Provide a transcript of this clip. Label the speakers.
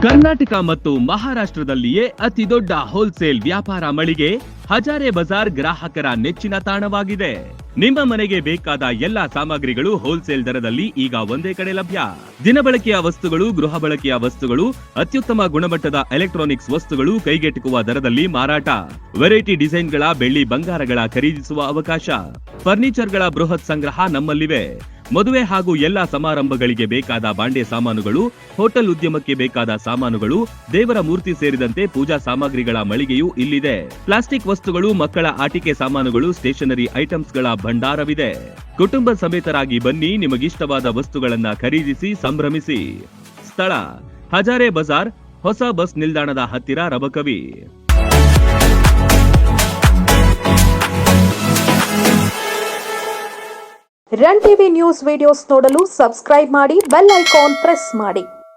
Speaker 1: ಕರ್ನಾಟಕ ಮತ್ತು ಮಹಾರಾಷ್ಟ್ರದಲ್ಲಿಯೇ ಅತಿ ದೊಡ್ಡ ಹೋಲ್ಸೇಲ್ ವ್ಯಾಪಾರ ಮಳಿಗೆ ಹಜಾರೆ ಬಜಾರ್ ಗ್ರಾಹಕರ ನೆಚ್ಚಿನ ತಾಣವಾಗಿದೆ. ನಿಮ್ಮ ಮನೆಗೆ ಬೇಕಾದ ಎಲ್ಲಾ ಸಾಮಗ್ರಿಗಳು ಹೋಲ್ಸೇಲ್ ದರದಲ್ಲಿ ಈಗ ಒಂದೇ ಕಡೆ ಲಭ್ಯ. ದಿನಬಳಕೆಯ ವಸ್ತುಗಳು, ಗೃಹ ಬಳಕೆಯ ವಸ್ತುಗಳು, ಅತ್ಯುತ್ತಮ ಗುಣಮಟ್ಟದ ಎಲೆಕ್ಟ್ರಾನಿಕ್ಸ್ ವಸ್ತುಗಳು ಕೈಗೆಟುಕುವ ದರದಲ್ಲಿ ಮಾರಾಟ. ವೆರೈಟಿ ಡಿಸೈನ್ಗಳ ಬೆಳ್ಳಿ ಬಂಗಾರಗಳ ಖರೀದಿಸುವ ಅವಕಾಶ. ಫರ್ನಿಚರ್ಗಳ ಬೃಹತ್ ಸಂಗ್ರಹ ನಮ್ಮಲ್ಲಿವೆ. ಮದುವೆ ಹಾಗೂ ಎಲ್ಲಾ ಸಮಾರಂಭಗಳಿಗೆ ಬೇಕಾದ ಬಾಂಡೆ ಸಾಮಾನುಗಳು, ಹೋಟೆಲ್ ಉದ್ಯಮಕ್ಕೆ ಬೇಕಾದ ಸಾಮಾನುಗಳು, ದೇವರ ಮೂರ್ತಿ ಸೇರಿದಂತೆ ಪೂಜಾ ಸಾಮಗ್ರಿಗಳ ಮಳಿಗೆಯೂ ಇಲ್ಲಿದೆ. ಪ್ಲಾಸ್ಟಿಕ್ ವಸ್ತುಗಳು, ಮಕ್ಕಳ ಆಟಿಕೆ ಸಾಮಾನುಗಳು, ಸ್ಟೇಷನರಿ ಐಟಮ್ಸ್ಗಳ ಭಂಡಾರವಿದೆ. ಕುಟುಂಬ ಸಮೇತರಾಗಿ ಬನ್ನಿ, ನಿಮಗಿಷ್ಟವಾದ ವಸ್ತುಗಳನ್ನ ಖರೀದಿಸಿ ಸಂಭ್ರಮಿಸಿ. ಸ್ಥಳ ಹಜಾರೆ ಬಜಾರ್, ಹೊಸ ಬಸ್ ನಿಲ್ದಾಣದ ಹತ್ತಿರ, Rabakavi.
Speaker 2: Run TV news videos ನೋಡಲು ಸಬ್ಸ್ಕ್ರೈಬ್ ಮಾಡಿ, ಬೆಲ್ ಐಕಾನ್ ಪ್ರೆಸ್ ಮಾಡಿ.